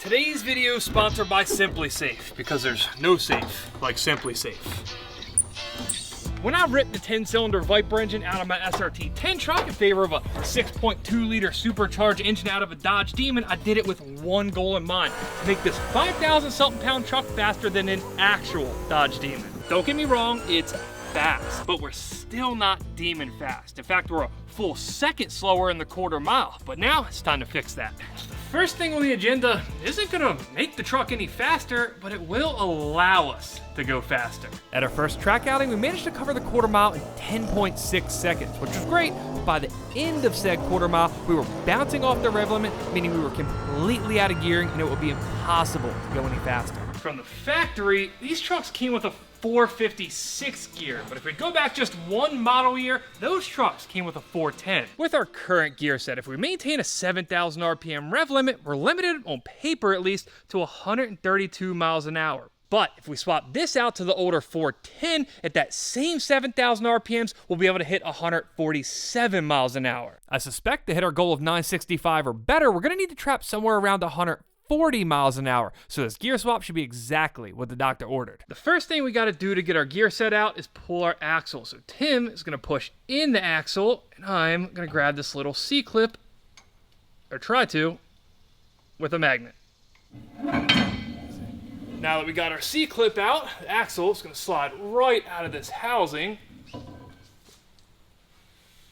Today's video is sponsored by Simply Safe, because there's no safe like Simply Safe. When I ripped the 10-cylinder Viper engine out of my SRT-10 truck in favor of a 6.2-liter supercharged engine out of a Dodge Demon, I did it with one goal in mind: to make this 5,000-something pound truck faster than an actual Dodge Demon. Don't get me wrong, it's fast, but we're still not Demon fast. In fact, we're a full second slower in the quarter mile, but now it's time to fix that. The first thing on the agenda isn't gonna make the truck any faster, but it will allow us to go faster. At our first track outing, we managed to cover the quarter mile in 10.6 seconds, which was great. By the end of said quarter mile, we were bouncing off the rev limit, meaning we were completely out of gearing and it would be impossible to go any faster. From the factory, these trucks came with a 456 gear, but if we go back just one model year, those trucks came with a 410. With our current gear set, if we maintain a 7,000 RPM rev limit, we're limited, on paper at least, to 132 miles an hour. But if we swap this out to the older 410, at that same 7,000 RPMs, we'll be able to hit 147 miles an hour. I suspect to hit our goal of 965 or better, we're gonna need to trap somewhere around 140 miles an hour, so this gear swap should be exactly what the doctor ordered. The first thing we gotta do to get our gear set out is pull our axle. So Tim is gonna push in the axle, and I'm gonna grab this little C-clip, or try to, with a magnet. Now that we got our C-clip out, the axle is gonna slide right out of this housing.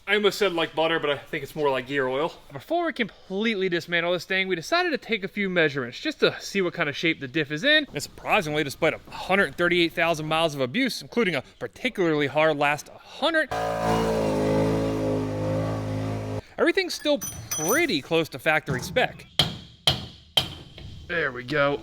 I almost said like butter, but I think it's more like gear oil. Before we completely dismantle this thing, we decided to take a few measurements just to see what kind of shape the diff is in. And surprisingly, despite 138,000 miles of abuse, including a particularly hard last 100, everything's still pretty close to factory spec. There we go.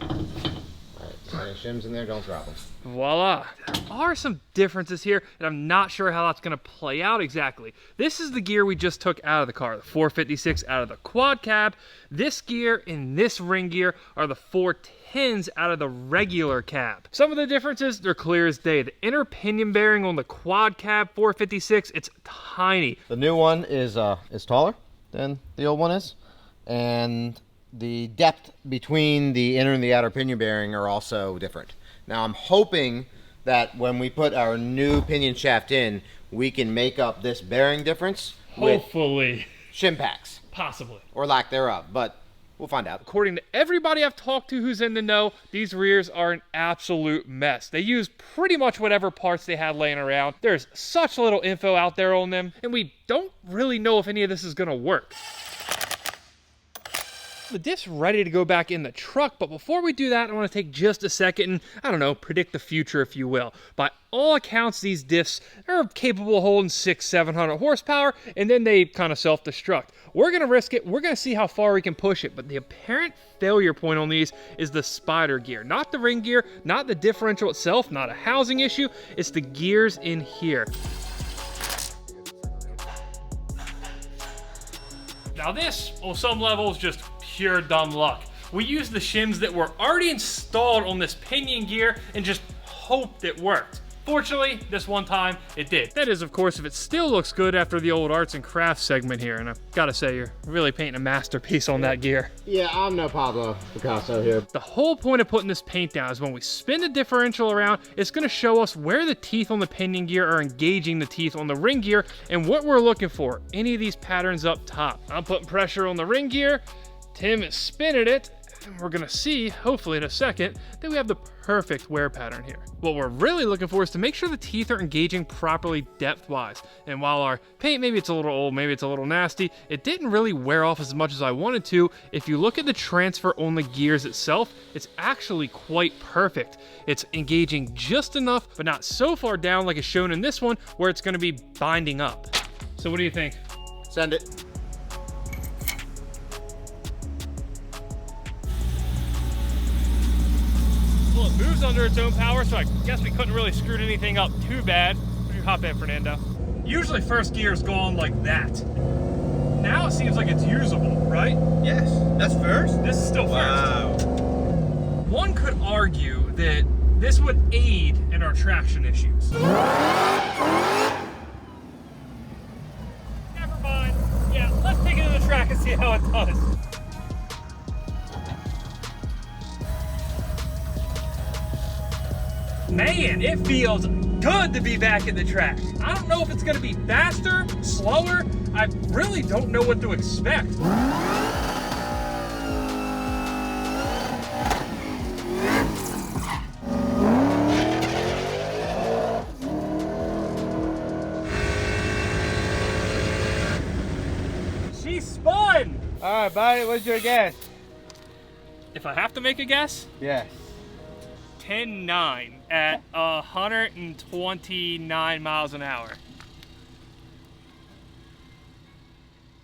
Any shims in there, don't drop them. Voila. There are some differences here, and I'm not sure how that's gonna play out exactly. This is the gear we just took out of the car, the 456 out of the quad cab. This gear and this ring gear are the 410s out of the regular cab. Some of the differences, they're clear as day. The inner pinion bearing on the quad cab 456, it's tiny. The new one is taller than the old one is, and the depth between the inner and the outer pinion bearing are also different. Now I'm hoping that when we put our new pinion shaft in, we can make up this bearing difference Hopefully. with shim packs. Possibly. Or lack thereof, but we'll find out. According to everybody I've talked to who's in the know, these rears are an absolute mess. They use pretty much whatever parts they had laying around. There's such little info out there on them, and we don't really know if any of this is gonna work. The diff's ready to go back in the truck, but before we do that, I want to take just a second and, I don't know, predict the future, if you will. By all accounts, these diffs are capable of holding 600-700 horsepower, and then they kind of self-destruct. We're going to risk it. We're going to see how far we can push it, but the apparent failure point on these is the spider gear. Not the ring gear, not the differential itself, not a housing issue. It's the gears in here. Now this, on some levels, just pure dumb luck. We used the shims that were already installed on this pinion gear and just hoped it worked. Fortunately, this one time, it did. That is, of course, if it still looks good after the old arts and crafts segment here, and I've gotta say, you're really painting a masterpiece on that gear. Yeah, I'm no Pablo Picasso here. The whole point of putting this paint down is when we spin the differential around, it's gonna show us where the teeth on the pinion gear are engaging the teeth on the ring gear and what we're looking for, any of these patterns up top. I'm putting pressure on the ring gear, Tim is spinning it, and we're gonna see, hopefully in a second, that we have the perfect wear pattern here. What we're really looking for is to make sure the teeth are engaging properly depth-wise. And while our paint, maybe it's a little old, maybe it's a little nasty, it didn't really wear off as much as I wanted to. If you look at the transfer on the gears itself, it's actually quite perfect. It's engaging just enough, but not so far down like is shown in this one, where it's gonna be binding up. So what do you think? Send it. Well, it moves under its own power, so I guess we couldn't really screw anything up too bad. Would you hop in, Fernando? Usually first gear's going like that. Now it seems like it's usable, right? Yes, that's first? This is still Wow. first. One could argue that this would aid in our traction issues. Never mind. Yeah, let's take it to the track and see how it does. Man, it feels good to be back in the track. I don't know if it's gonna be faster, slower. I really don't know what to expect. She spun! All right, buddy, what's your guess? If I have to make a guess, Yes. 10.9 at 129 miles an hour.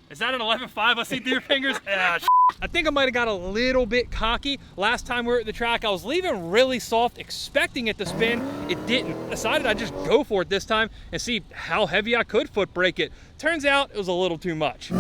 Is that an 11.5? Let's see through your fingers. I think I might have got a little bit cocky. Last time we were at the track, I was leaving really soft, expecting it to spin. It didn't. Decided I'd just go for it this time and see how heavy I could foot brake it. Turns out it was a little too much.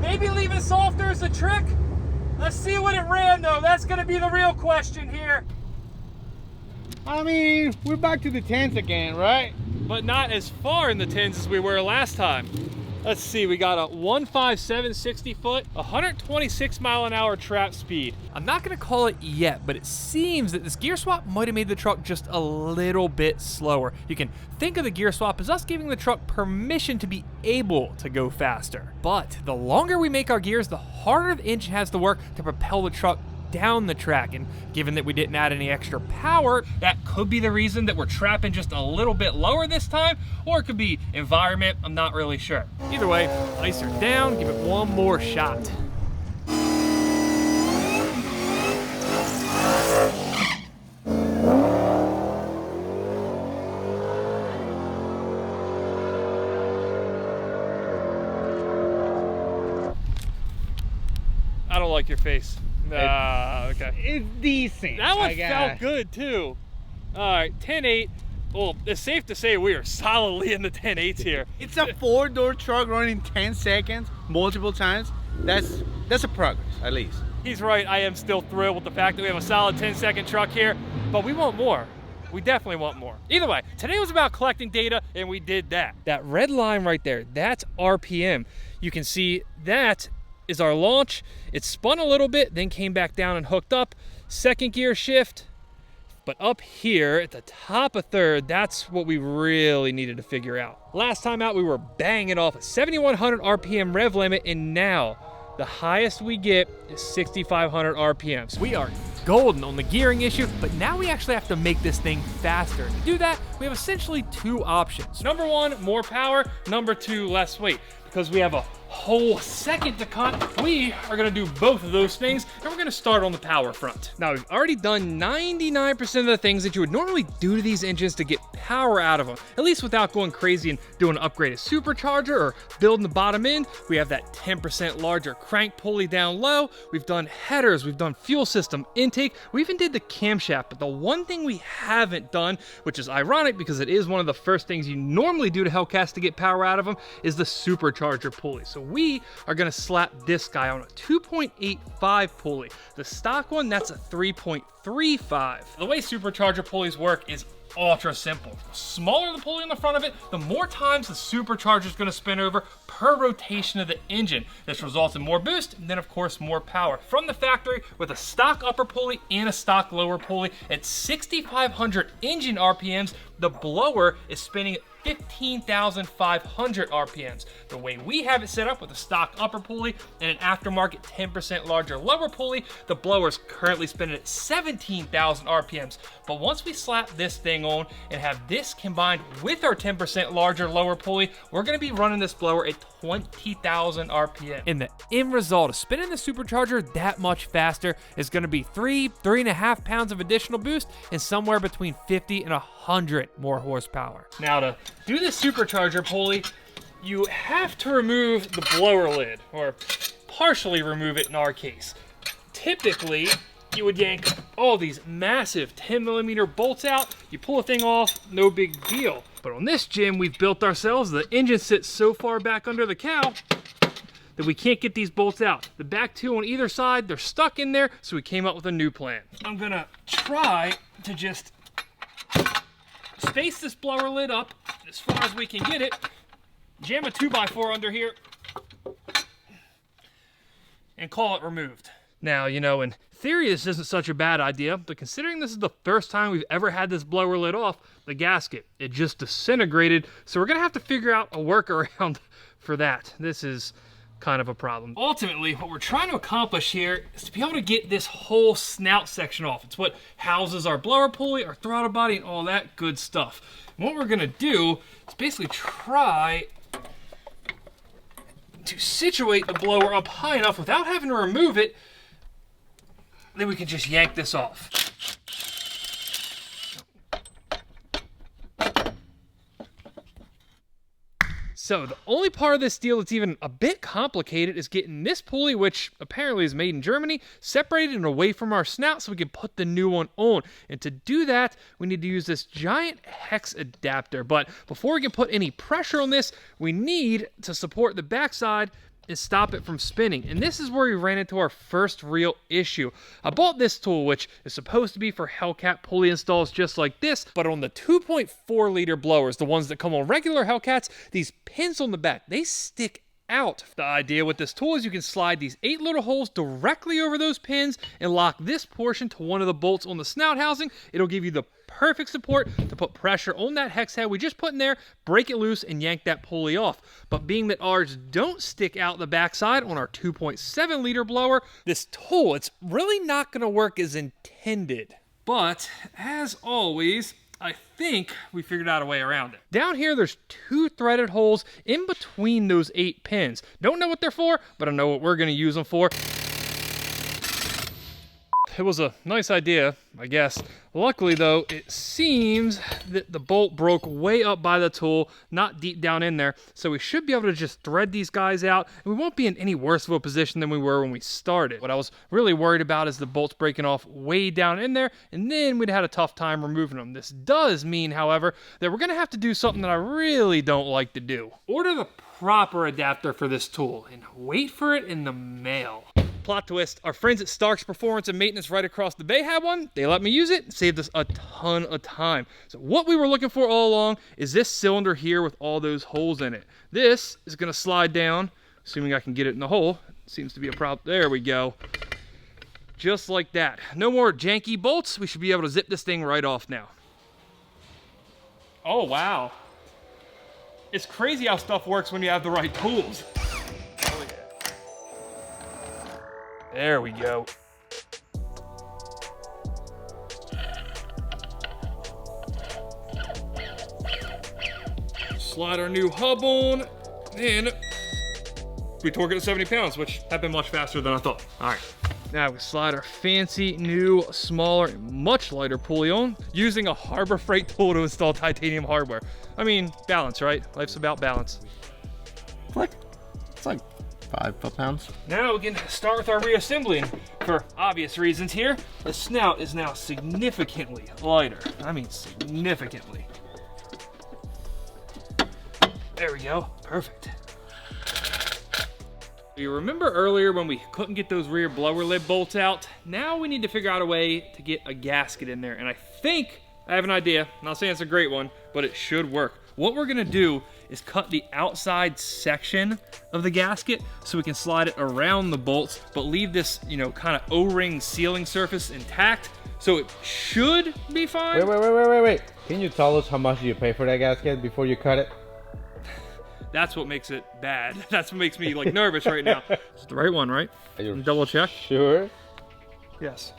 Maybe leaving softer is the trick. Let's see what it ran though. That's gonna be the real question here. I mean, we're back to the 10s again, right? But not as far in the 10s as we were last time. Let's see, we got a 157 60 foot, 126 mile an hour trap speed. I'm not gonna call it yet, but it seems that this gear swap might have made the truck just a little bit slower. You can think of the gear swap as us giving the truck permission to be able to go faster. But the longer we make our gears, the harder the engine has to work to propel the truck down the track, and given that we didn't add any extra power, that could be the reason that we're trapping just a little bit lower this time, or it could be environment. I'm not really sure. Either way, ice her down, give it one more shot. I don't like your face. Okay. It's decent. That one felt good too. All right, 10.8. Well, it's safe to say we are solidly in the 10.8s here. It's a 4-door truck running 10 seconds, multiple times. That's a progress, at least. He's right. I am still thrilled with the fact that we have a solid 10-second truck here, but we want more. We definitely want more. Either way, today was about collecting data, and we did that. That red line right there, that's RPM. You can see that is our launch. It spun a little bit, then came back down and hooked up. Second gear shift. But up here at the top of third, that's what we really needed to figure out. Last time out, we were banging off a 7,100 RPM rev limit, and now the highest we get is 6,500 RPMs. We are golden on the gearing issue, but now we actually have to make this thing faster. To do that, we have essentially two options. Number one, more power. Number two, less weight. Because we have a whole second to cut, we are gonna do both of those things, and we're gonna start on the power front. Now, we've already done 99% of the things that you would normally do to these engines to get power out of them, at least without going crazy and doing an upgraded supercharger or building the bottom end. We have that 10% larger crank pulley down low. We've done headers, we've done fuel system intake, we even did the camshaft. But the one thing we haven't done, which is ironic because it is one of the first things you normally do to Hellcats to get power out of them, is the supercharger pulley. So we are gonna slap this guy on a 2.85 pulley. The stock one, that's a 3.35. The way supercharger pulleys work is ultra simple. The smaller the pulley on the front of it, the more times the supercharger is going to spin over per rotation of the engine. This results in more boost and then of course more power. From the factory with a stock upper pulley and a stock lower pulley at 6,500 engine RPMs, the blower is spinning at 15,500 RPMs. The way we have it set up with a stock upper pulley and an aftermarket 10% larger lower pulley, the blower is currently spinning at 17,000 RPMs. But once we slap this thing on and have this combined with our 10% larger lower pulley, we're gonna be running this blower at 20,000 RPM. And the end result of spinning the supercharger that much faster is gonna be 3.5 pounds of additional boost and somewhere between 50 and 100 more horsepower. Now to do the supercharger pulley, you have to remove the blower lid, or partially remove it in our case. Typically, you would yank all these massive 10mm bolts out, you pull the thing off, no big deal. But on this gym we've built ourselves, the engine sits so far back under the cow, that we can't get these bolts out. The back two on either side, they're stuck in there, so we came up with a new plan. I'm gonna try to just space this blower lid up as far as we can get it, jam a 2x4 under here, and call it removed. Now, you know, in theory, this isn't such a bad idea, but considering this is the first time we've ever had this blower lid off, the gasket, it just disintegrated, so we're gonna have to figure out a workaround for that. This is kind of a problem. Ultimately, what we're trying to accomplish here is to be able to get this whole snout section off. It's what houses our blower pulley, our throttle body, and all that good stuff. And what we're gonna do is basically try to situate the blower up high enough without having to remove it, then we can just yank this off. So the only part of this deal that's even a bit complicated is getting this pulley, which apparently is made in Germany, separated and away from our snout so we can put the new one on. And to do that, we need to use this giant hex adapter. But before we can put any pressure on this, we need to support the backside and stop it from spinning. And this is where we ran into our first real issue. I bought this tool, which is supposed to be for Hellcat pulley installs just like this, but on the 2.4 liter blowers, the ones that come on regular Hellcats, these pins on the back, they stick out. The idea with this tool is you can slide these 8 little holes directly over those pins and lock this portion to one of the bolts on the snout housing. It'll give you the perfect support to put pressure on that hex head we just put in there, break it loose, and yank that pulley off. But being that ours don't stick out the backside on our 2.7 liter blower, this tool, it's really not going to work as intended. But as always, I think we figured out a way around it. Down here, there's 2 threaded holes in between those 8 pins. Don't know what they're for, but I know what we're going to use them for. It was a nice idea, I guess. Luckily though, it seems that the bolt broke way up by the tool, not deep down in there, so we should be able to just thread these guys out, and we won't be in any worse of a position than we were when we started. What I was really worried about is the bolts breaking off way down in there, and then we'd had a tough time removing them. This does mean, however, that we're gonna have to do something that I really don't like to do. Order the proper adapter for this tool, and wait for it in the mail. Plot twist, our friends at Stark's Performance and Maintenance right across the bay had one. They let me use it, saved us a ton of time. So what we were looking for all along is this cylinder here with all those holes in it. This is gonna slide down, assuming I can get it in the hole. Seems to be a problem. There we go. Just like that. No more janky bolts. We should be able to zip this thing right off now. Oh, wow. It's crazy how stuff works when you have the right tools. There we go. Slide our new hub on, and we torque it at 70 pounds, which happened much faster than I thought. All right, now we slide our fancy, new, smaller, much lighter pulley on, using a Harbor Freight tool to install titanium hardware. I mean, balance, right? Life's about balance. It's like 5 foot-pounds. Now we can start with our reassembly, and for obvious reasons here, the snout is now significantly lighter. I mean, significantly. There we go, perfect. You remember earlier when we couldn't get those rear blower lid bolts out? Now we need to figure out a way to get a gasket in there, and I think I have an idea. I'm not saying it's a great one, but it should work. What we're gonna do is cut the outside section of the gasket so we can slide it around the bolts, but leave this, you know, kind of O-ring sealing surface intact, so it should be fine. Wait. Can you tell us how much you pay for that gasket before you cut it? That's what makes it bad. That's what makes me like nervous right now. It's the right one, right? Double check. Sure. Yes.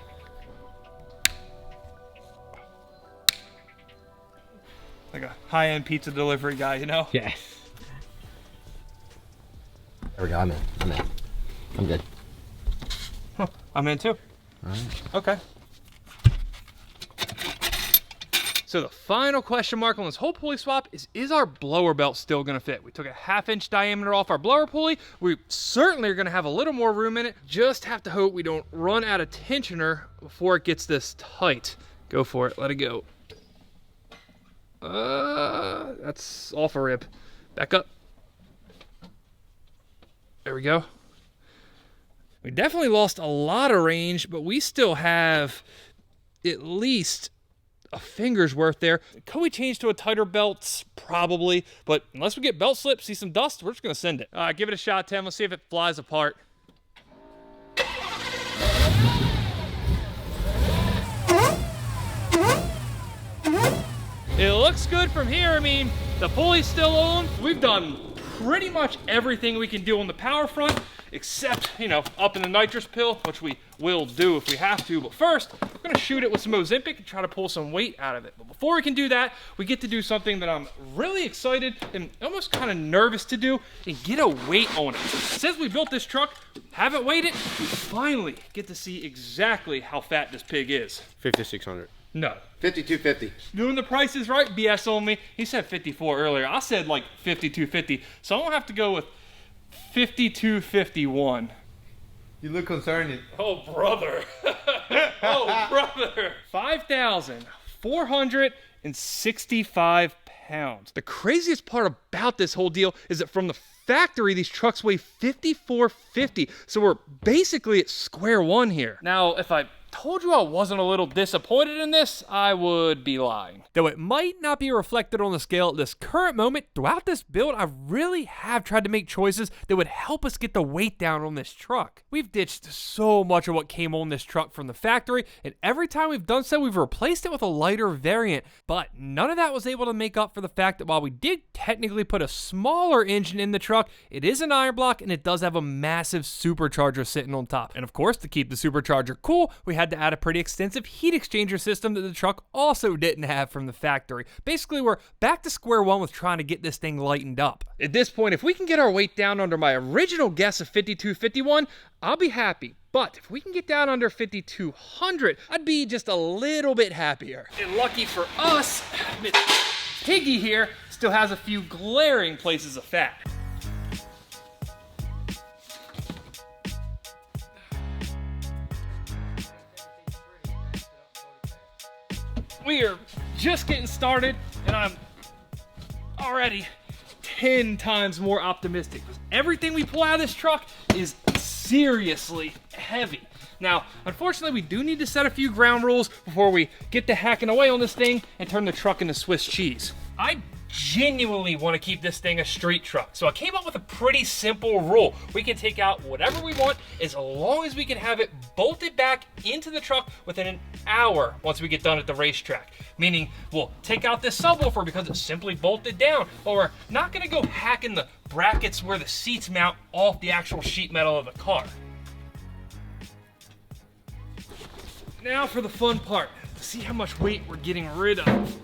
Like a high-end pizza delivery guy, you know? Yes. There we go, I'm in. I'm good. Huh, I'm in too. All right. Okay. So the final question mark on this whole pulley swap is our blower belt still gonna fit? We took a 1/2 inch diameter off our blower pulley. We certainly are gonna have a little more room in it. Just have to hope we don't run out of tensioner before it gets this tight. Go for it, let it go. That's off a rip. Back up. There we go. We definitely lost a lot of range, but we still have at least a finger's worth there. Could we change to a tighter belt? Probably, but unless we get belt slip, see some dust, we're just gonna send it. All right, give it a shot, Tim. Let's see if it flies apart. It looks good from here. I mean, the pulley's still on. We've done pretty much everything we can do on the power front, except, you know, up in the nitrous pill, which we will do if we have to. But first, we're gonna shoot it with some Ozempic and try to pull some weight out of it. But before we can do that, we get to do something that I'm really excited and almost kind of nervous to do, and get a weight on it. Since we built this truck, haven't weighed it, we finally get to see exactly how fat this pig is. 5,600. No. 5250. Doing the prices right, BS on me. He said 54 earlier. I said like 5250. So I'm gonna have to go with 5251. You look concerned. Oh, brother. Oh, brother. 5,465 pounds. The craziest part about this whole deal is that from the factory, these trucks weigh 5,450. So we're basically at square one here. Now, if I told you I wasn't a little disappointed in this, I would be lying. Though it might not be reflected on the scale at this current moment, throughout this build, I really have tried to make choices that would help us get the weight down on this truck. We've ditched so much of what came on this truck from the factory, and every time we've done so, we've replaced it with a lighter variant. But none of that was able to make up for the fact that while we did technically put a smaller engine in the truck, it is an iron block and it does have a massive supercharger sitting on top. And of course, to keep the supercharger cool, we had to add a pretty extensive heat exchanger system that the truck also didn't have from the factory. Basically, we're back to square one with trying to get this thing lightened up. At this point, if we can get our weight down under my original guess of 5251, I'll be happy. But if we can get down under 5,200, I'd be just a little bit happier. And lucky for us, Piggy here still has a few glaring places of fat. We are just getting started, and I'm already 10 times more optimistic. Everything we pull out of this truck is seriously heavy. Now, unfortunately, we do need to set a few ground rules before we get to hacking away on this thing and turn the truck into Swiss cheese. I genuinely want to keep this thing a street truck, so I came up with a pretty simple rule. We can take out whatever we want as long as we can have it bolted back into the truck within an hour once we get done at the racetrack. Meaning, we'll take out this subwoofer because it's simply bolted down, but we're not going to go hacking the brackets where the seats mount off the actual sheet metal of the car. Now for the fun part. See how much weight we're getting rid of.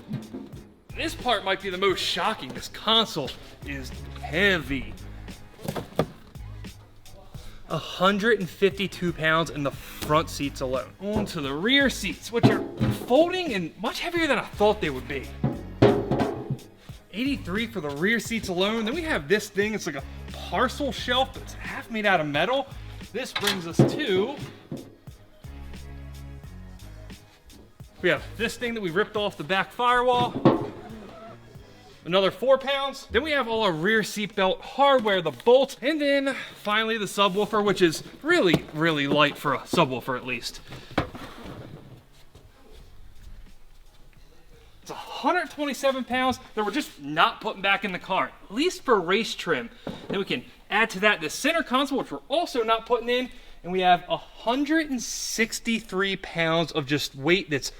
This part might be the most shocking. This console is heavy. 152 pounds in the front seats alone. On to the rear seats, which are folding and much heavier than I thought they would be. 83 for the rear seats alone. Then we have this thing. It's like a parcel shelf that's half made out of metal. This brings us to... we have this thing that we ripped off the back firewall. Another 4 pounds. Then we have all our rear seat belt hardware, the bolts, and then finally the subwoofer, which is really, really light for a subwoofer at least. It's 127 pounds that we're just not putting back in the car, at least for race trim. Then we can add to that the center console, which we're also not putting in, and we have 163 pounds of just weight that's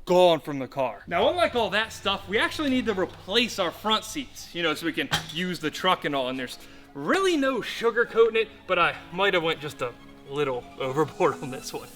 gone from the car. Now, unlike all that stuff, we actually need to replace our front seats, you know, so we can use the truck and all, and there's really no sugarcoating it, but I might have went just a little overboard on this one.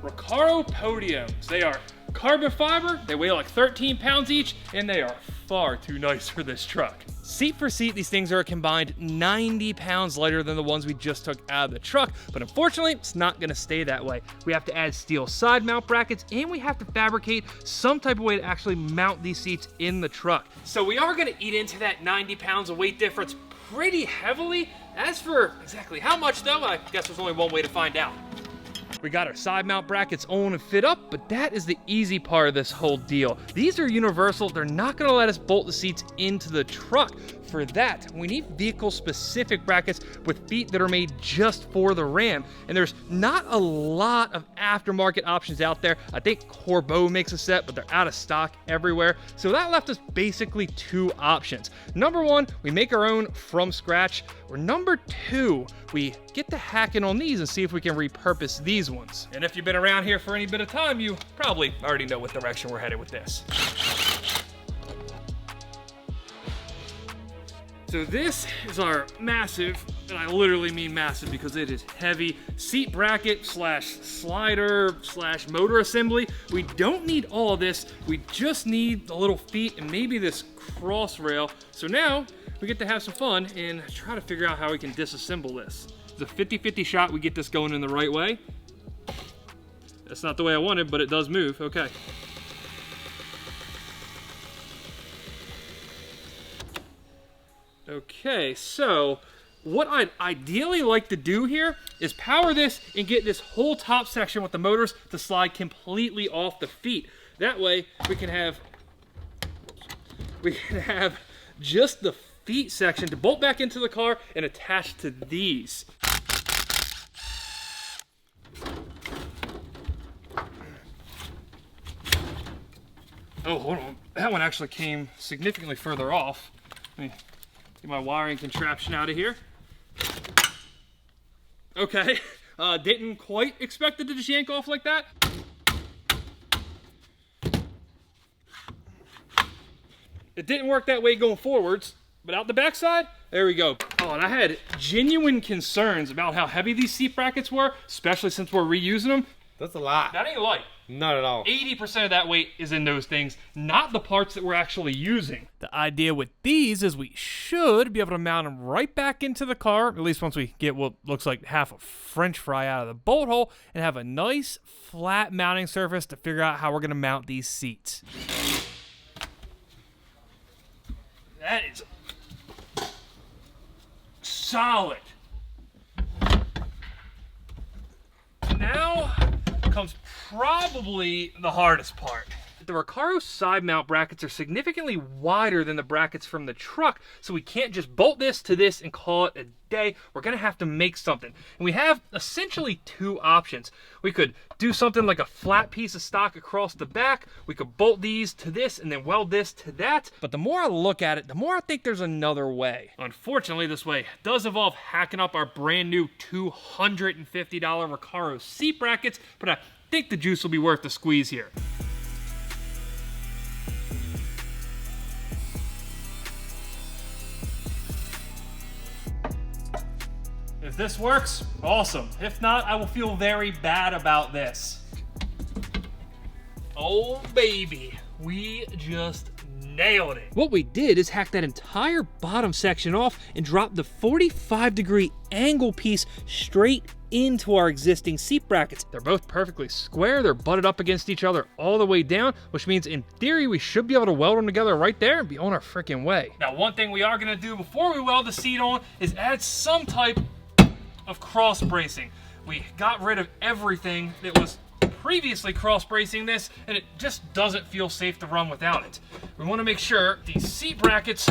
Recaro Podiums. They are carbon fiber, they weigh like 13 pounds each, and they are far too nice for this truck. Seat for seat, these things are a combined 90 pounds lighter than the ones we just took out of the truck, but unfortunately, it's not gonna stay that way. We have to add steel side mount brackets, and we have to fabricate some type of way to actually mount these seats in the truck. So we are gonna eat into that 90 pounds of weight difference pretty heavily. As for exactly how much though, I guess there's only one way to find out. We got our side mount brackets on and fit up, but that is the easy part of this whole deal. These are universal. They're not gonna let us bolt the seats into the truck. For that, we need vehicle-specific brackets with feet that are made just for the Ram. And there's not a lot of aftermarket options out there. I think Corbeau makes a set, but they're out of stock everywhere. So that left us basically two options. Number one, we make our own from scratch. Or number two, we get to hacking on these and see if we can repurpose these ones. And if you've been around here for any bit of time, you probably already know what direction we're headed with this. So this is our massive, and I literally mean massive because it is heavy, seat bracket slash slider slash motor assembly. We don't need all of this. We just need the little feet and maybe this cross rail. So now we get to have some fun and try to figure out how we can disassemble this. It's a 50-50 shot we get this going in the right way. That's not the way I wanted, but it does move, okay. Okay, so what I'd ideally like to do here is power this and get this whole top section with the motors to slide completely off the feet. That way we can have just the feet section to bolt back into the car and attach to these. Oh, hold on. That one actually came significantly further off. Let me get my wiring contraption out of here. Okay, didn't quite expect it to just yank off like that. It didn't work that way going forwards, but out the backside, there we go. Oh, and I had genuine concerns about how heavy these seat brackets were, especially since we're reusing them. That's a lot. That ain't light. Not at all. 80% of that weight is in those things, not the parts that we're actually using. The idea with these is we should be able to mount them right back into the car, at least once we get what looks like half a French fry out of the bolt hole, and have a nice flat mounting surface to figure out how we're gonna mount these seats. That is solid. Now comes probably the hardest part. The Recaro side mount brackets are significantly wider than the brackets from the truck, so we can't just bolt this to this and call it a day. We're gonna have to make something. And we have essentially two options. We could do something like a flat piece of stock across the back. We could bolt these to this and then weld this to that. But the more I look at it, the more I think there's another way. Unfortunately, this way does involve hacking up our brand new $250 Recaro seat brackets, but I think the juice will be worth the squeeze here. If this works, awesome. If not, I will feel very bad about this. Oh baby, we just nailed it. What we did is hack that entire bottom section off and drop the 45-degree angle piece straight into our existing seat brackets. They're both perfectly square. They're butted up against each other all the way down, which means in theory we should be able to weld them together right there and be on our freaking way. Now, one thing we are gonna do before we weld the seat on is add some type of cross bracing. We got rid of everything that was previously cross bracing this, and it just doesn't feel safe to run without it. We want to make sure these seat brackets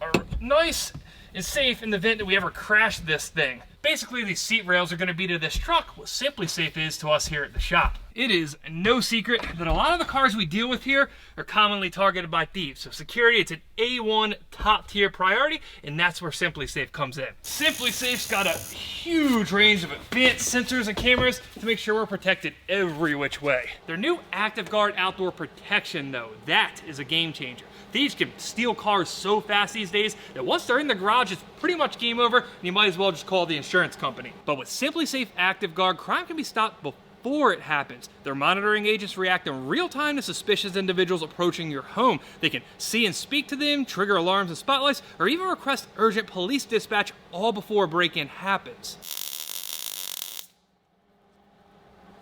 are nice and safe in the event that we ever crash this thing. Basically, these seat rails are going to be to this truck what SimpliSafe is to us here at the shop. It is no secret that a lot of the cars we deal with here are commonly targeted by thieves. So security, it's an A1 top tier priority, and that's where SimpliSafe comes in. SimpliSafe's got a huge range of advanced sensors and cameras to make sure we're protected every which way. Their new ActiveGuard outdoor protection though, that is a game changer. Thieves can steal cars so fast these days that once they're in the garage, it's pretty much game over, and you might as well just call the insurance company. But with SimpliSafe ActiveGuard, crime can be stopped before it happens. Their monitoring agents react in real time to suspicious individuals approaching your home. They can see and speak to them, trigger alarms and spotlights, or even request urgent police dispatch all before a break-in happens.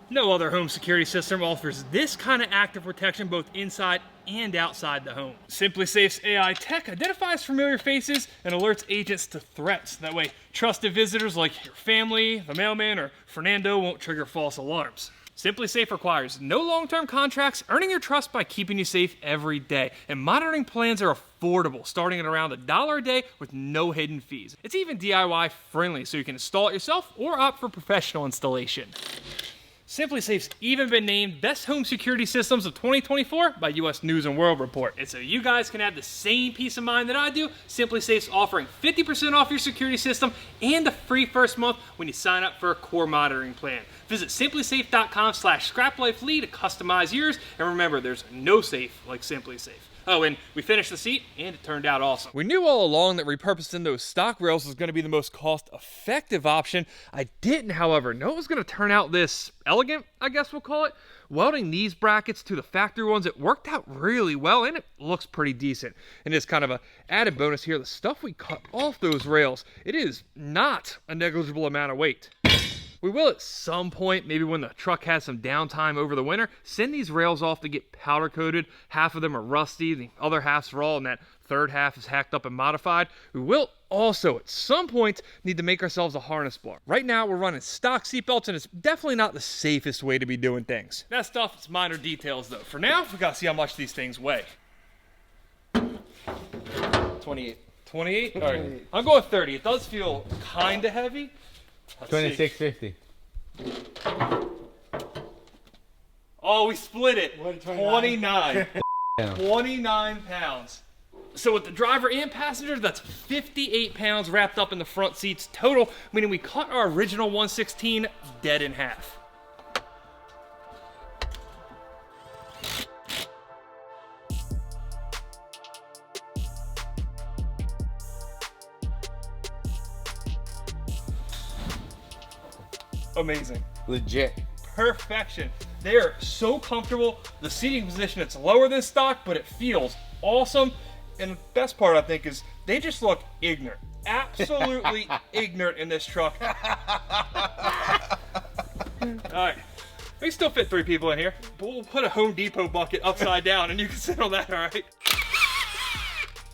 No other home security system offers this kind of active protection both inside and outside the home. SimpliSafe's AI tech identifies familiar faces and alerts agents to threats. That way, trusted visitors like your family, the mailman, or Fernando won't trigger false alarms. SimpliSafe requires no long-term contracts, earning your trust by keeping you safe every day. And monitoring plans are affordable, starting at around $1 a day with no hidden fees. It's even DIY friendly, so you can install it yourself or opt for professional installation. SimpliSafe's even been named Best Home Security Systems of 2024 by US News and World Report. And so you guys can have the same peace of mind that I do. SimpliSafe's offering 50% off your security system and a free first month when you sign up for a core monitoring plan. Visit simplisafe.com/ScrapLifeLead to customize yours. And remember, there's no safe like SimpliSafe. Oh, and we finished the seat, and it turned out awesome. We knew all along that repurposing those stock rails was going to be the most cost-effective option. I didn't, however, know it was going to turn out this elegant, I guess we'll call it. Welding these brackets to the factory ones, it worked out really well, and it looks pretty decent. And as kind of an added bonus here, the stuff we cut off those rails, it is not a negligible amount of weight. We will at some point, maybe when the truck has some downtime over the winter, send these rails off to get powder coated. Half of them are rusty, the other half's raw, and that third half is hacked up and modified. We will also at some point need to make ourselves a harness bar. Right now we're running stock seatbelts, and it's definitely not the safest way to be doing things. That stuff is minor details though. For now, we gotta see how much these things weigh. 28. 28? All right, I'm going 30. It does feel kinda heavy. 26.50. Oh, we split it. 29. 29. 29 pounds. So with the driver and passenger, that's 58 pounds wrapped up in the front seats total, meaning we cut our original 116 dead in half. Amazing. Legit. Perfection. They are so comfortable. The seating position, it's lower than stock, but it feels awesome. And the best part, I think, is they just look ignorant. Absolutely ignorant in this truck. All right. We can still fit 3 people in here, but we'll put a Home Depot bucket upside down and you can sit on that, all right?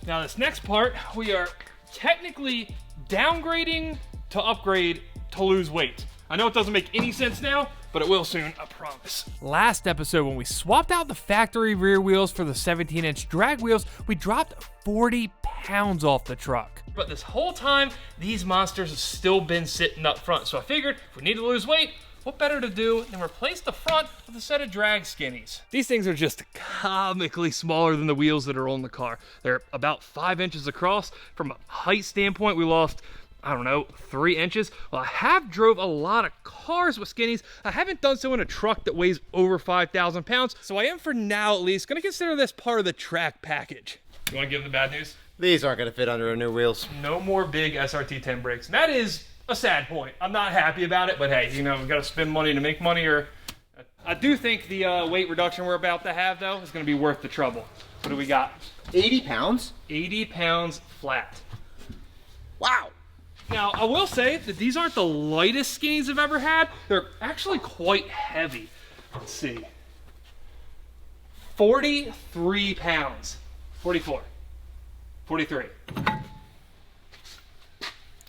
Now this next part, we are technically downgrading to upgrade to lose weight. I know it doesn't make any sense now, but it will soon, I promise. Last episode, when we swapped out the factory rear wheels for the 17-inch drag wheels, we dropped 40 pounds off the truck. But this whole time, these monsters have still been sitting up front. So I figured if we need to lose weight, what better to do than replace the front with a set of drag skinnies. These things are just comically smaller than the wheels that are on the car. They're about 5 inches across. From a height standpoint, we lost, I don't know, 3 inches. Well, I have drove a lot of cars with skinnies. I haven't done so in a truck that weighs over 5,000 pounds. So I am, for now at least, gonna consider this part of the track package. You wanna give them the bad news? These aren't going to fit under our new wheels. No more big SRT-10 brakes. And that is a sad point. I'm not happy about it, but hey, you know, we gotta spend money to make money. Or I do think the weight reduction we're about to have, though, is gonna be worth the trouble. What do we got? 80 pounds? 80 pounds flat. Wow. Now, I will say that these aren't the lightest skinnies I've ever had. They're actually quite heavy. Let's see. 43 pounds. 44. 43.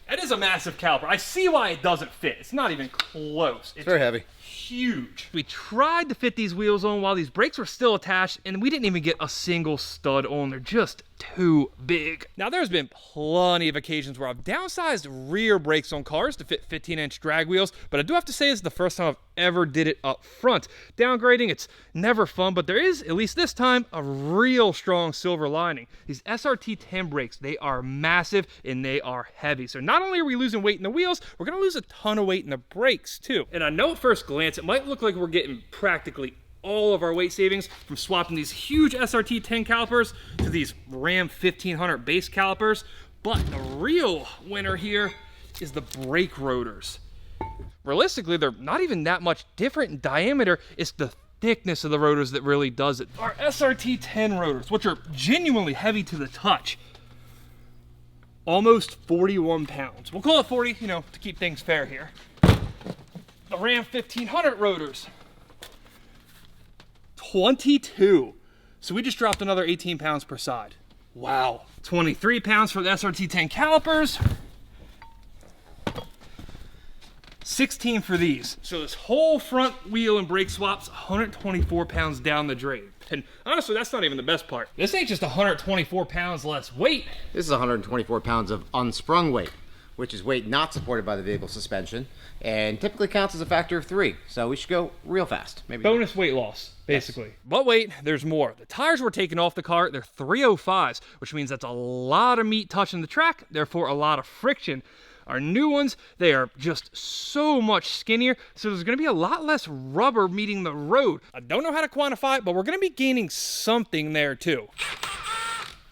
That is a massive caliper. I see why it doesn't fit. It's not even close. It's very heavy. Huge. We tried to fit these wheels on while these brakes were still attached, and we didn't even get a single stud on. They're just too big. Now, there's been plenty of occasions where I've downsized rear brakes on cars to fit 15-inch drag wheels, but I do have to say it's the first time I've ever did it up front. Downgrading, it's never fun, but there is, at least this time, a real strong silver lining. These SRT-10 brakes, they are massive and they are heavy. So not only are we losing weight in the wheels, we're gonna lose a ton of weight in the brakes too. And I know at first glance, it might look like we're getting practically all of our weight savings from swapping these huge SRT-10 calipers to these Ram 1500 base calipers, but the real winner here is the brake rotors. Realistically, they're not even that much different in diameter. It's the thickness of the rotors that really does it. Our SRT-10 rotors, which are genuinely heavy to the touch, almost 41 pounds. We'll call it 40, you know, to keep things fair here. The Ram 1500 rotors, 22. So we just dropped another 18 pounds per side. Wow. 23 pounds for the SRT-10 calipers. 16 for these. So this whole front wheel and brake swap's 124 pounds down the drain. And honestly, that's not even the best part. This ain't just 124 pounds less weight. This is 124 pounds of unsprung weight, which is weight not supported by the vehicle suspension, and typically counts as a factor of 3. So we should go real fast. Maybe Bonus weight loss, basically. Yes. But wait, there's more. The tires we're taking off the car, they're 305s, which means that's a lot of meat touching the track, therefore a lot of friction. Our new ones, they are just so much skinnier, so there's gonna be a lot less rubber meeting the road. I don't know how to quantify it, but we're gonna be gaining something there too.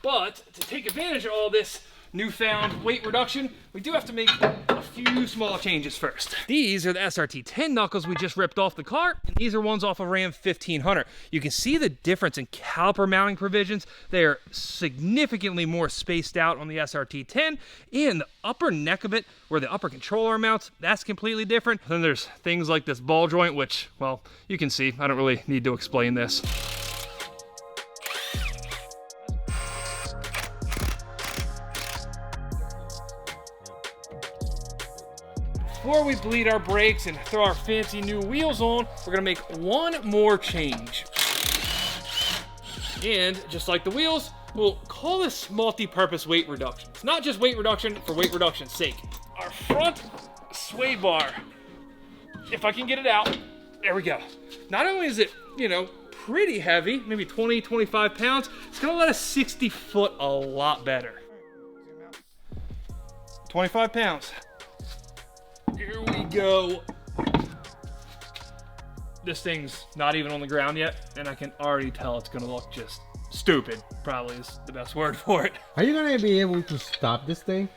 But to take advantage of all this newfound weight reduction, we do have to make a few small changes first. These are the SRT-10 knuckles we just ripped off the car, and these are ones off of Ram 1500. You can see the difference in caliper mounting provisions. They are significantly more spaced out on the SRT-10, and the upper neck of it, where the upper controller mounts, that's completely different. Then there's things like this ball joint, which, well, you can see. I don't really need to explain this. Before we bleed our brakes and throw our fancy new wheels on, we're gonna make one more change. And just like the wheels, we'll call this multi-purpose weight reduction. It's not just weight reduction for weight reduction's sake. Our front sway bar, if I can get it out, there we go. Not only is it, you know, pretty heavy, maybe 20, 25 pounds, it's gonna let us 60 foot a lot better. 25 pounds. Here we go. This thing's not even on the ground yet, and I can already tell it's gonna look just stupid. Probably is the best word for it. Are you gonna be able to stop this thing?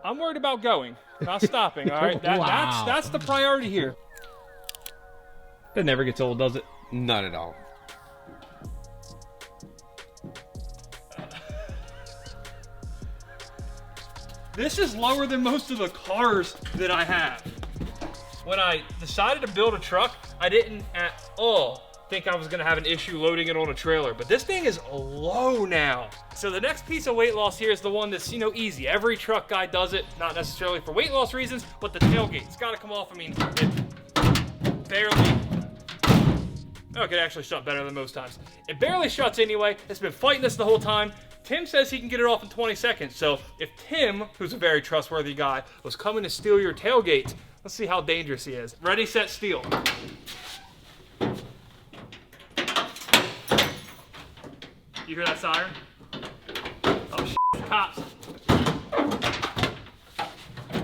I'm worried about going, not stopping, all right? Wow. That's the priority here. That never gets old, does it? Not at all. This is lower than most of the cars that I have. When I decided to build a truck, I didn't at all think I was gonna have an issue loading it on a trailer, but this thing is low now. So the next piece of weight loss here is the one that's, you know, easy. Every truck guy does it, not necessarily for weight loss reasons, but the tailgate. It's gotta come off. I mean, it barely, oh, it could actually shut better than most times. It barely shuts anyway. It's been fighting us the whole time. Tim says he can get it off in 20 seconds. So if Tim, who's a very trustworthy guy, was coming to steal your tailgate, let's see how dangerous he is. Ready, set, steal. You hear that siren? Oh, shit, cops.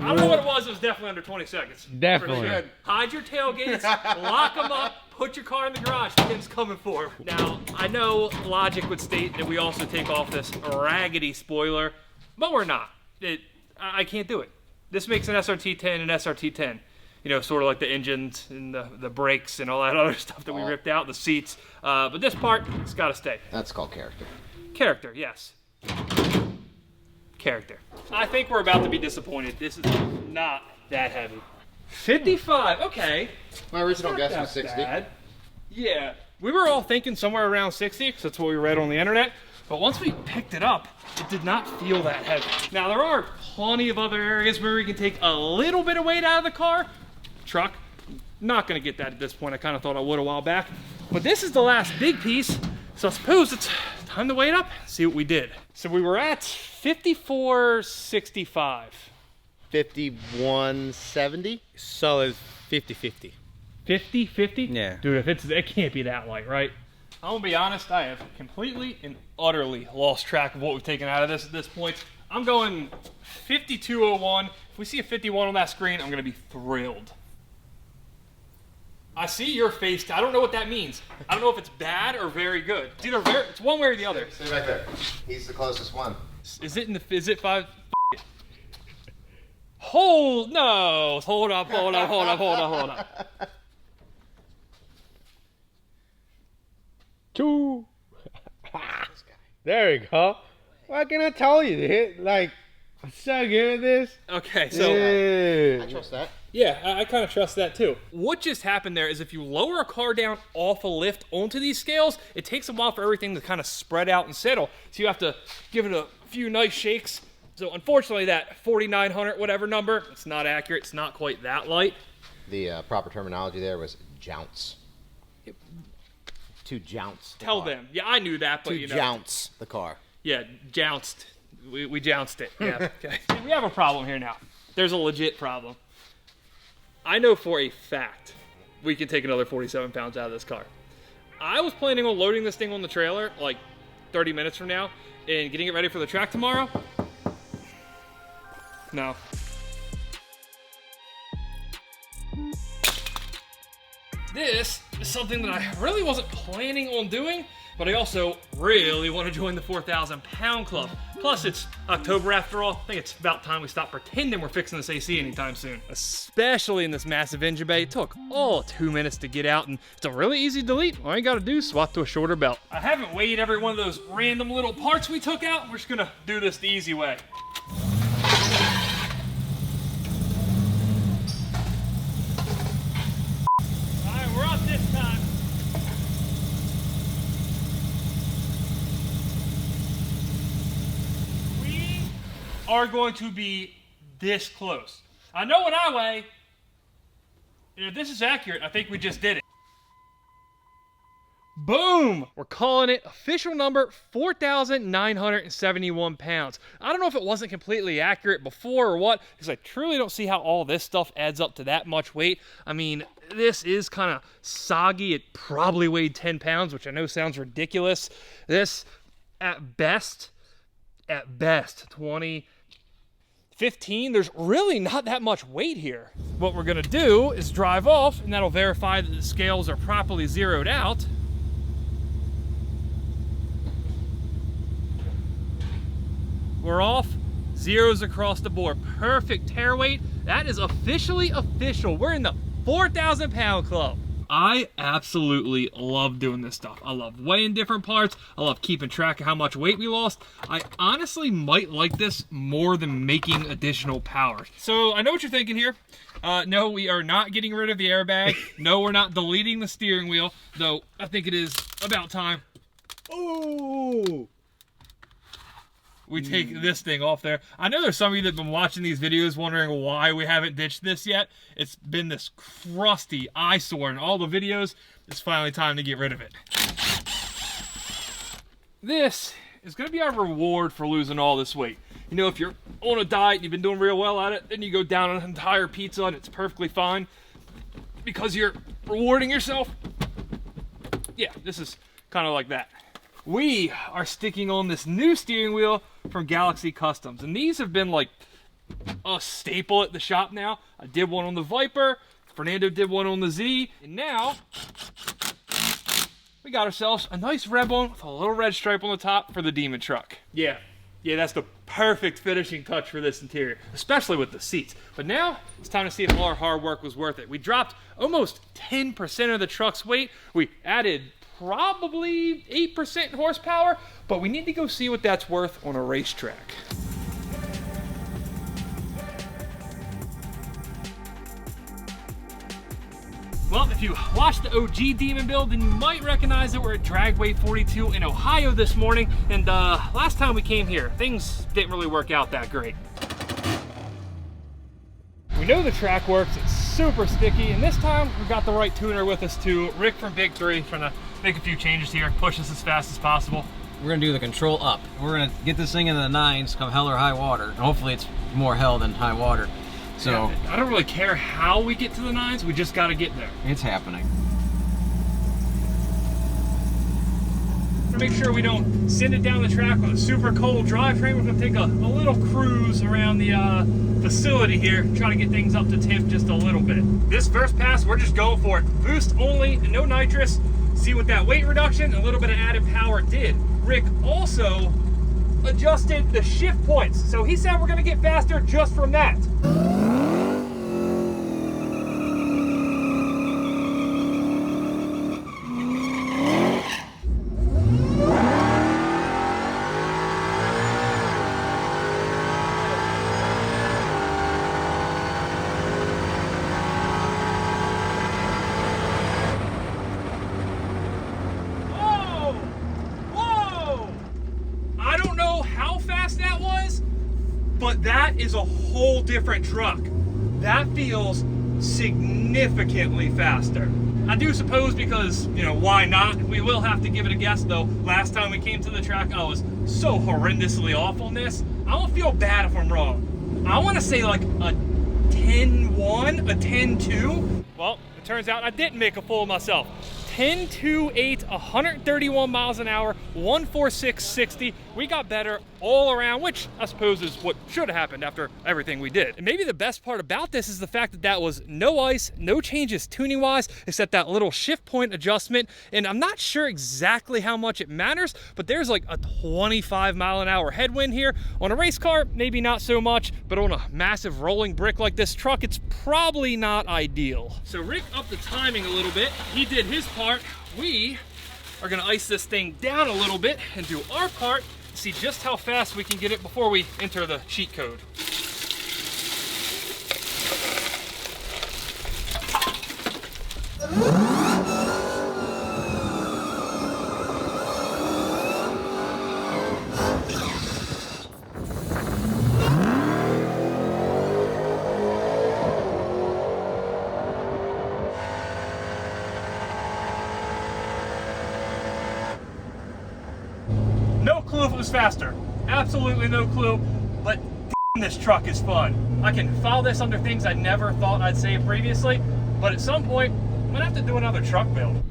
I don't know what it was definitely under 20 seconds. Definitely. Pretty good. Hide your tailgates, lock them up, put your car in the garage. Tim's coming for him. Now, I know logic would state that we also take off this raggedy spoiler, but we're not. I can't do it. This makes an SRT-10 an SRT-10. You know, sort of like the engines and the brakes and all that other stuff that we ripped out, the seats. But this part, it's got to stay. That's called character. Character, yes. Character. I think we're about to be disappointed. This is not that heavy. 55, okay. My original guess Not was that 60. bad. Yeah, we were all thinking somewhere around 60, because that's what we read on the internet. But once we picked it up, it did not feel that heavy. Now, there are plenty of other areas where we can take a little bit of weight out of the car. Truck, not gonna get that at this point. I kind of thought I would a while back. But this is the last big piece, so I suppose it's time to weigh it up, see what we did. So we were at 54.65. 51.70. Solid 50-50. 50-50? Yeah. Dude, it can't be that light, right? I'm gonna be honest, I have completely and utterly lost track of what we've taken out of this at this point. I'm going 52.01. If we see a 51 on that screen, I'm gonna be thrilled. I see your face. I don't know what that means. I don't know if it's bad or very good. It's either it's one way or the other. Stay right there. He's the closest one. Is it 5? Hold up. Two. There you go. What can I tell you, dude? Like, I'm so good at this. Okay, so I trust that. yeah, I kind of trust that too. What just happened there is if you lower a car down off a lift onto these scales, it takes a while for everything to kind of spread out and settle. So you have to give it a few nice shakes. So unfortunately that 4,900 whatever number, it's not accurate. It's not quite that light. The proper terminology there was jounce. To jounce. Tell them. Yeah, I knew that, but To you know. jounce the car. Yeah, jounced. We jounced it. Yeah. Okay. We have a problem here now. There's a legit problem. I know for a fact we can take another 47 pounds out of this car. I was planning on loading this thing on the trailer like 30 minutes from now and getting it ready for the track tomorrow. No. This is something that I really wasn't planning on doing, but I also really want to join the 4,000 pound club. Plus, it's October after all. I think it's about time we stop pretending we're fixing this AC anytime soon. Especially in this massive engine bay. It took all 2 minutes to get out, and it's a really easy delete. All you gotta do is swap to a shorter belt. I haven't weighed every one of those random little parts we took out. We're just gonna do this the easy way. All right, we're up this time. Are going to be this close. I know what I weigh, and if this is accurate, I think we just did it. Boom! We're calling it official number 4,971 pounds. I don't know if it wasn't completely accurate before or what, because I truly don't see how all this stuff adds up to that much weight. I mean, this is kind of soggy. It probably weighed 10 pounds, which I know sounds ridiculous. This, at best, 20, 15, there's really not that much weight here. What we're gonna do is drive off, and that'll verify that the scales are properly zeroed out. We're off, zeros across the board. Perfect tare weight. That is officially official. We're in the 4,000 pound club. I absolutely love doing this stuff. I love weighing different parts. I love keeping track of how much weight we lost. I honestly might like this more than making additional power. So I know what you're thinking here. No, we are not getting rid of the airbag. No, we're not deleting the steering wheel, though I think it is about time. Ooh. We take this thing off there. I know there's some of you that have been watching these videos wondering why we haven't ditched this yet. It's been this crusty eyesore in all the videos. It's finally time to get rid of it. This is gonna be our reward for losing all this weight. You know, if you're on a diet and you've been doing real well at it, then you go down an entire pizza and it's perfectly fine because you're rewarding yourself. Yeah, this is kind of like that. We are sticking on this new steering wheel from Galaxy Customs, and these have been like a staple at the shop now. I did one on the Viper, Fernando did one on the Z, and now we got ourselves a nice red one with a little red stripe on the top for the Demon truck. Yeah, that's the perfect finishing touch for this interior, especially with the seats. But now it's time to see if all our hard work was worth it. We dropped almost 10% of the truck's weight. We added probably 8% horsepower, but we need to go see what that's worth on a racetrack. Well, if you watched the OG Demon build, then you might recognize that we're at Dragway 42 in Ohio this morning, and last time we came here, things didn't really work out that great. We know the track works, it's super sticky, and this time we got the right tuner with us too. Rick from Big 3, trying to make a few changes here, push us as fast as possible. We're gonna do the control up. We're gonna get this thing into the 9s come hell or high water. And hopefully it's more hell than high water. So yeah, I don't really care how we get to the 9s, we just gotta get there. it's happening. To make sure we don't send it down the track with a super cold drivetrain, we're gonna take a little cruise around the facility here, try to get things up to temp just a little bit. This first pass, we're just going for it. Boost only, no nitrous. See what that weight reduction and a little bit of added power did. Rick also adjusted the shift points. So he said we're gonna get faster just from that. but that is a whole different truck. That feels significantly faster. I do suppose because, you know, why not? We will have to give it a guess though. Last time we came to the track, I was so horrendously off on this. I don't feel bad if I'm wrong. I want to say like a 10.1, a 10.2. Well, it turns out I didn't make a fool of myself. 10.28, 131 miles an hour, 146.60. We got better all around, which I suppose is what should have happened after everything we did. And maybe the best part about this is the fact that that was no ice, no changes tuning wise, except that little shift point adjustment. And I'm not sure exactly how much it matters, but there's like a 25 mile an hour headwind here. On a race car, maybe not so much, but on a massive rolling brick like this truck, it's probably not ideal. So Rick upped the timing a little bit. He did his part. We are gonna ice this thing down a little bit and do our part, see just how fast we can get it before we enter the cheat code. No clue if it was faster. Absolutely no clue, but damn, this truck is fun. I can file this under things I never thought I'd say previously, but at some point, I'm gonna have to do another truck build.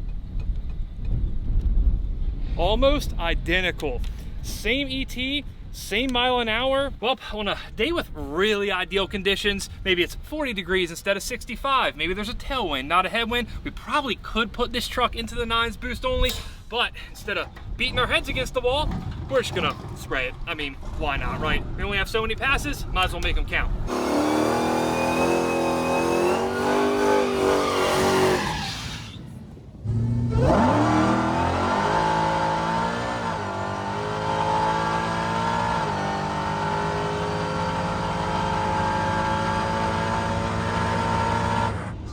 Almost identical. Same ET, same mile an hour. Well, on a day with really ideal conditions, maybe it's 40 degrees instead of 65. Maybe there's a tailwind, not a headwind. We probably could put this truck into the 9s boost only, but instead of beating our heads against the wall, we're just gonna spray it. I mean, why not, right? We only have so many passes, might as well make them count.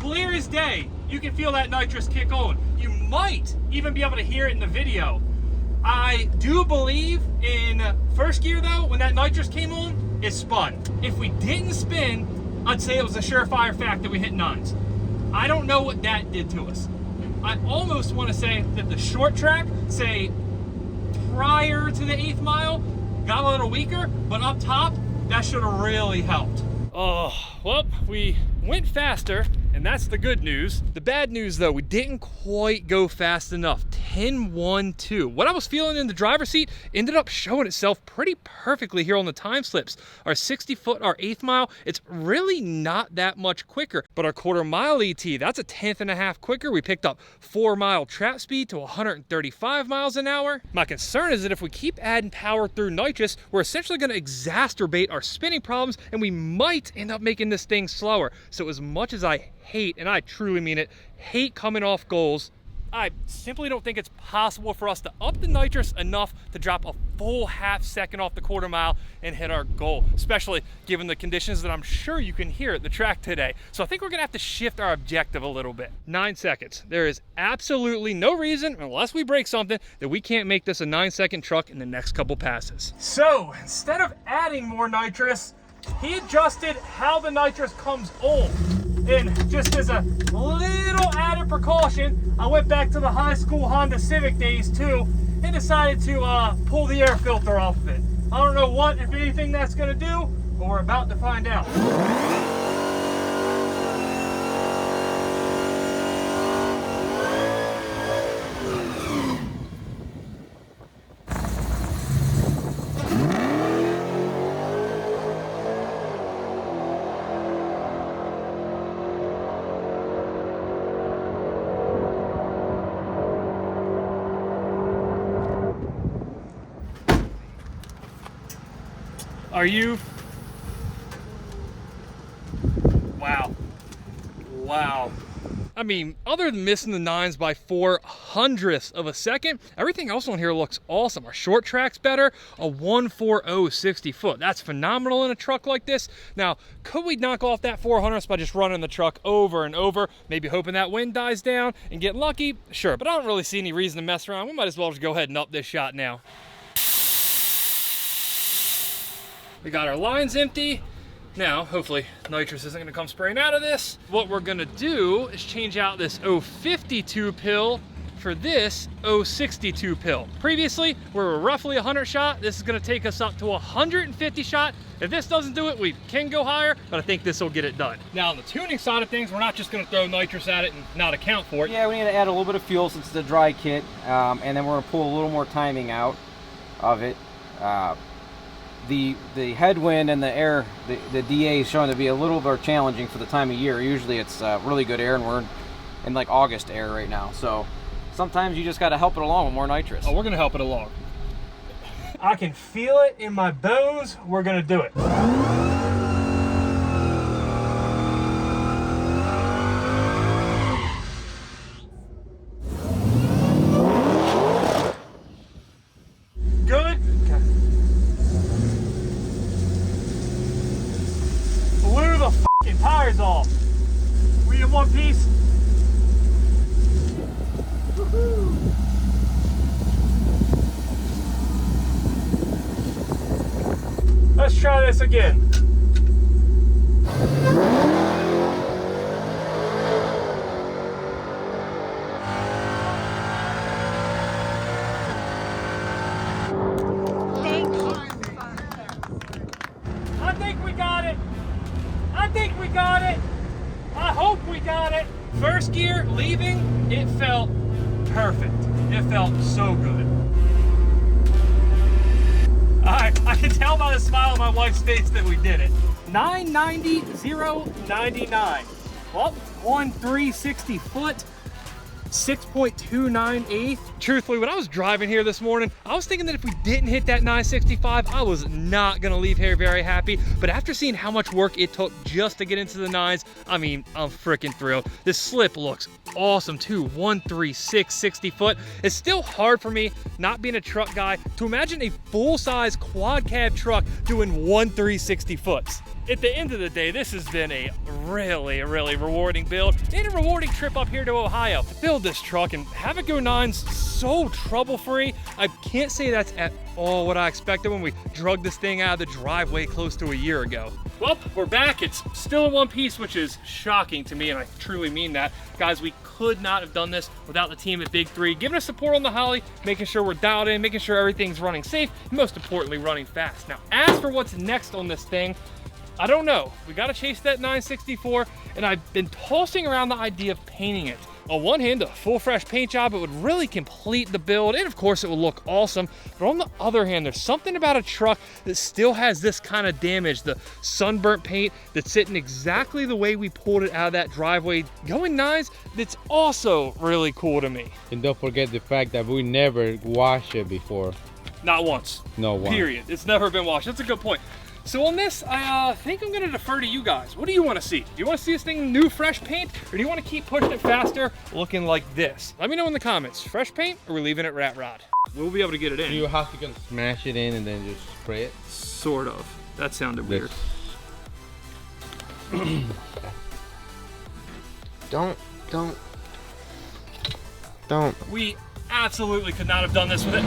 Clear as day, you can feel that nitrous kick on. You might even be able to hear it in the video. I do believe in first gear though, when that nitrous came on, it spun. If we didn't spin, I'd say it was a surefire fact that we hit 9s. I don't know what that did to us. I almost want to say that the short track, say prior to the 8th mile, got a little weaker, but up top, that should have really helped. Oh, well, we went faster, and that's the good news. The bad news though, we didn't quite go fast enough. 10.12. What I was feeling in the driver's seat ended up showing itself pretty perfectly here on the time slips. Our 60 foot, our 8th mile, it's really not that much quicker, but our quarter mile ET, that's a 1/10.5 quicker. We picked up 4 mile trap speed to 135 miles an hour. My concern is that if we keep adding power through nitrous, we're essentially gonna exacerbate our spinning problems, and we might end up making this thing slower. So as much as I hate, and I truly mean it, hate coming off goals, I simply don't think it's possible for us to up the nitrous enough to drop a full ½ second off the quarter mile and hit our goal, especially given the conditions that I'm sure you can hear at the track today. So I think we're gonna have to shift our objective a little bit. 9 seconds. There is absolutely no reason, unless we break something, that we can't make this a 9-second truck in the next couple passes. So instead of adding more nitrous, he adjusted how the nitrous comes on. And just as a little added precaution, I went back to the high school Honda Civic days too and decided to pull the air filter off of it. I don't know what, if anything, that's gonna do, but we're about to find out. Are you? Wow. Wow. I mean, other than missing the 9s by 0.04 of a second, everything else on here looks awesome. Our short track's better, a 1.40 60 foot. That's phenomenal in a truck like this. Now, could we knock off that 0.04 by just running the truck over and over, maybe hoping that wind dies down and get lucky? Sure, but I don't really see any reason to mess around. We might as well just go ahead and up this shot now. We got our lines empty. Now, hopefully, nitrous isn't gonna come spraying out of this. What we're gonna do is change out this 052 pill for this 062 pill. Previously, we were roughly 100 shot. This is gonna take us up to 150 shot. If this doesn't do it, we can go higher, but I think this will get it done. Now, on the tuning side of things, we're not just gonna throw nitrous at it and not account for it. Yeah, we need to add a little bit of fuel since it's a dry kit, and then we're gonna pull a little more timing out of it. The headwind and the air, the DA is showing to be a little more challenging for the time of year. Usually it's really good air, and we're in like August air right now. So sometimes you just got to help it along with more nitrous. Oh, we're gonna help it along. I can feel it in my bones. We're gonna do it. Good. Okay. Blew the fucking tires off. We in one piece. Woohoo. Let's try this again. I think we got it. I think we got it. I hope we got it. First gear leaving, it felt perfect. It felt so good. I can tell by the smile on my wife's face that we did it. 990, 099. Well, 1360 foot, 6.298. Truthfully, when I was driving here this morning, I was thinking that if we didn't hit that 965, I was not gonna leave here very happy. But after seeing how much work it took just to get into the nines, I mean, I'm freaking thrilled. This slip looks awesome too, 136, 60 foot. It's still hard for me, not being a truck guy, to imagine a full-size quad cab truck doing 1,360 foots. At the end of the day, this has been a really rewarding build and a rewarding trip up here to Ohio. To build this truck and have it go nines so trouble-free, I can't say that's at all what I expected when we drug this thing out of the driveway close to a year ago. Well, we're back. It's still in one piece, which is shocking to me, and I truly mean that. Guys, we could not have done this without the team at Big 3, giving us support on the Holly, making sure we're dialed in, making sure everything's running safe, and most importantly, running fast. Now, as for what's next on this thing, I don't know. We got to chase that 964, and I've been tossing around the idea of painting it. On one hand, a full fresh paint job, it would really complete the build, and of course it would look awesome. But on the other hand, there's something about a truck that still has this kind of damage, the sunburnt paint that's sitting exactly the way we pulled it out of that driveway going nines, that's also really cool to me. And don't forget the fact that we never washed it before. Not once. No one. Period. It's never been washed. That's a good point. So on this, I think I'm gonna defer to you guys. What do you wanna see? Do you wanna see this thing new, fresh paint? Or do you wanna keep pushing it faster, looking like this? Let me know in the comments. Fresh paint, or we're leaving it rat rod? We'll be able to get it in. Do you have to gonna smash it in and then just spray it? Sort of. That sounded weird. Don't. We absolutely could not have done this with it.